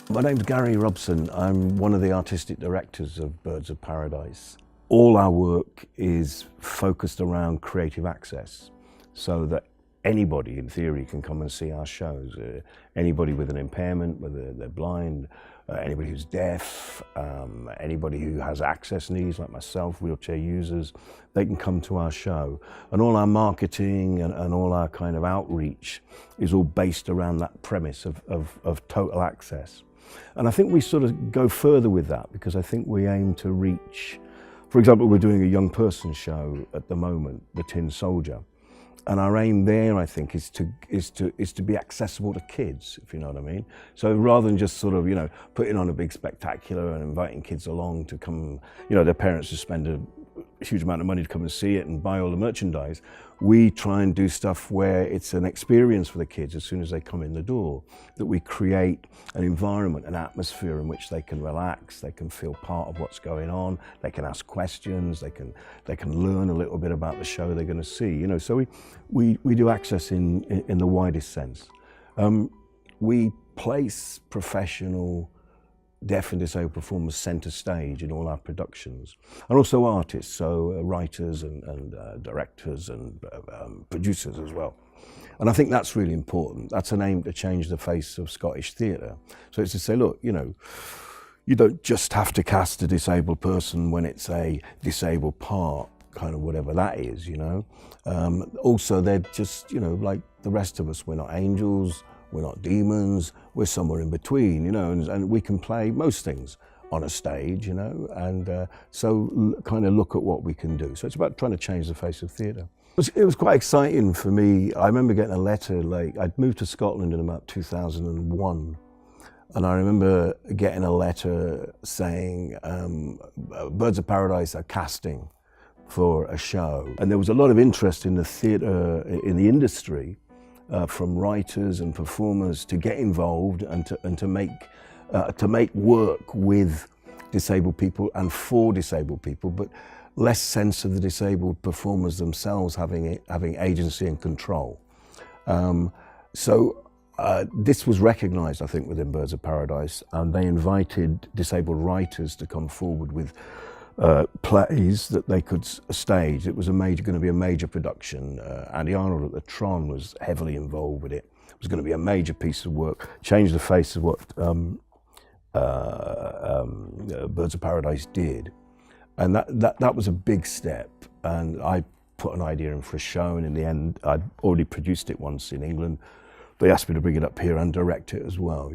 My name's Garry Robson. I'm one of the artistic directors of Birds of Paradise. All our work is focused around creative access, so that anybody in theory can come and see our shows. Anybody with an impairment, whether they're blind, anybody who's deaf, anybody who has access needs like myself, wheelchair users, they can come to our show. And all our marketing and all our kind of outreach is all based around that premise of total access. And I think we sort of go further with that, because I think we aim to reach, for example, we're doing a young person show at the moment, The Tin Soldier. And our aim there, I think, is to be accessible to kids, if you know what I mean. So rather than just sort of, putting on a big spectacular and inviting kids along to come, their parents to spend a huge amount of money to come and see it and buy all the merchandise, we try and do stuff where it's an experience for the kids as soon as they come in the door, that we create an environment, an atmosphere in which they can relax, they can feel part of what's going on, they can ask questions, they can learn a little bit about the show they're going to see. So we do access in the widest sense. We place professional deaf and disabled performers centre stage in all our productions, and also artists, so writers and directors and producers as well. And I think that's really important. That's an aim to change the face of Scottish theatre. So it's to say, look, you don't just have to cast a disabled person when it's a disabled part, kind of whatever that is, Also, they're just, like the rest of us, we're not angels, we're not demons, we're somewhere in between, and we can play most things on a stage, and so kind of look at what we can do. So it's about trying to change the face of theatre. It was quite exciting for me. I remember getting a letter, I'd moved to Scotland in about 2001, and I remember getting a letter saying, Birds of Paradise are casting for a show. And there was a lot of interest in the theatre, in the industry, from writers and performers to get involved and to make work with disabled people and for disabled people, but less sense of the disabled performers themselves having agency and control. This was recognised, I think, within Birds of Paradise, and they invited disabled writers to come forward with plays that they could stage. It was going to be a major production. Andy Arnold at the Tron was heavily involved with it. It was going to be a major piece of work, change the face of what Birds of Paradise did. And that was a big step. And I put an idea in for a show, and in the end, I'd already produced it once in England. They asked me to bring it up here and direct it as well,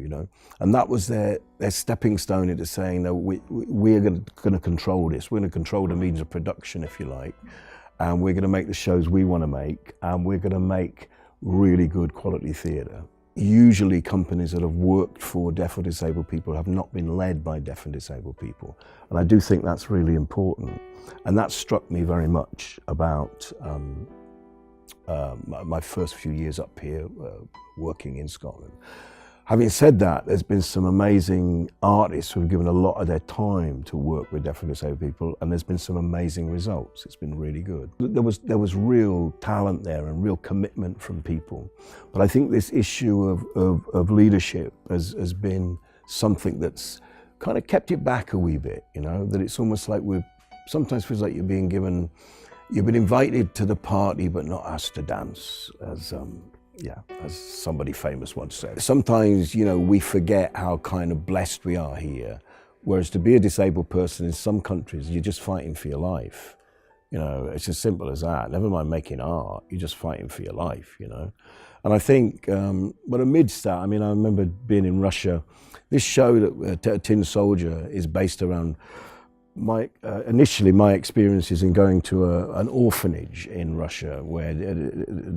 And that was their stepping stone into saying that we're going to control this. We're going to control the means of production, if you like, and we're going to make the shows we want to make, and we're going to make really good quality theatre. Usually companies that have worked for deaf or disabled people have not been led by deaf and disabled people. And I do think that's really important. And that struck me very much about my first few years up here working in Scotland. Having said that, there's been some amazing artists who have given a lot of their time to work with deaf and disabled people, and there's been some amazing results. It's been really good. There was real talent there and real commitment from people. But I think this issue of leadership has been something that's kind of kept it back a wee bit, that it's almost like sometimes feels like you've been invited to the party but not asked to dance, as somebody famous once said. Sometimes, we forget how kind of blessed we are here, whereas to be a disabled person in some countries, you're just fighting for your life. It's as simple as that. Never mind making art, you're just fighting for your life, And I think, but amidst that, I remember being in Russia. This show, that Tin Soldier, is based around initially my experiences in going to an orphanage in Russia where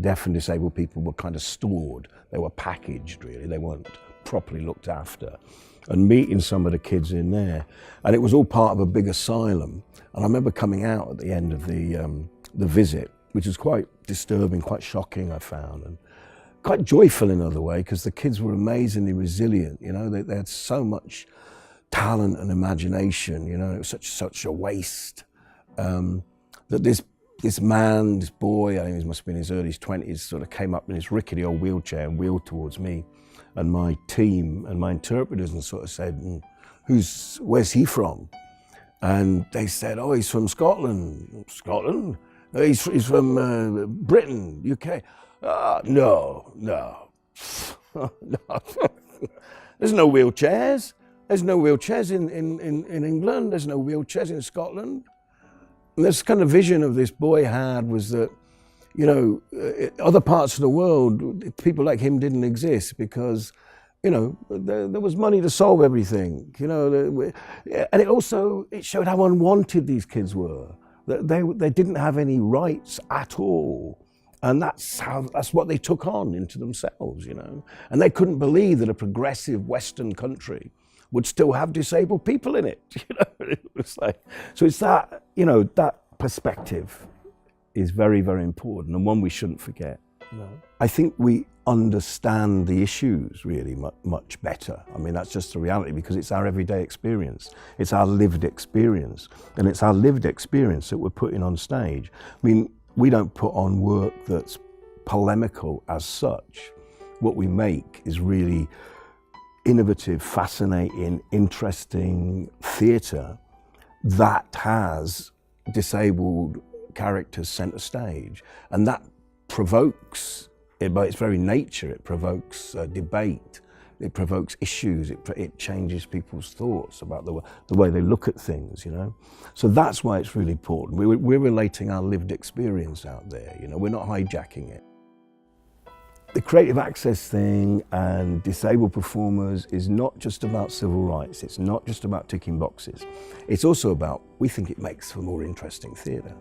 deaf and disabled people were kind of stored. They were packaged, really. They weren't properly looked after. And meeting some of the kids in there. And it was all part of a big asylum. And I remember coming out at the end of the visit, which was quite disturbing, quite shocking, I found, and quite joyful in another way, because the kids were amazingly resilient. They had so much talent and imagination, it was such a waste that this man, this boy, I think he must have been in his early 20s, sort of came up in his rickety old wheelchair and wheeled towards me And my team and my interpreters and sort of said, where's he from? And they said, oh, he's from Scotland. Scotland? No, he's from Britain, UK. No. No. There's no wheelchairs. There's no wheelchairs in England. There's no wheelchairs in Scotland. And this kind of vision of this boy had was that, you know, other parts of the world, people like him didn't exist because, you know, there was money to solve everything, you know. And it showed how unwanted these kids were. That they didn't have any rights at all. And that's what they took on into themselves, you know. And they couldn't believe that a progressive Western country would still have disabled people in it, you know. It was like, so it's that, you know, that perspective is very, very important and one we shouldn't forget. No. I think we understand the issues really much better. I mean, that's just the reality because it's our everyday experience. It's our lived experience. And it's our lived experience that we're putting on stage. I mean, we don't put on work that's polemical as such. What we make is really innovative, fascinating, interesting theatre that has disabled characters centre stage. And that provokes, by its very nature, it provokes debate, it provokes issues, it changes people's thoughts about the way they look at things, you know. So that's why it's really important. We're relating our lived experience out there, you know, we're not hijacking it. The creative access thing and disabled performers is not just about civil rights, it's not just about ticking boxes. It's also about, we think it makes for more interesting theatre.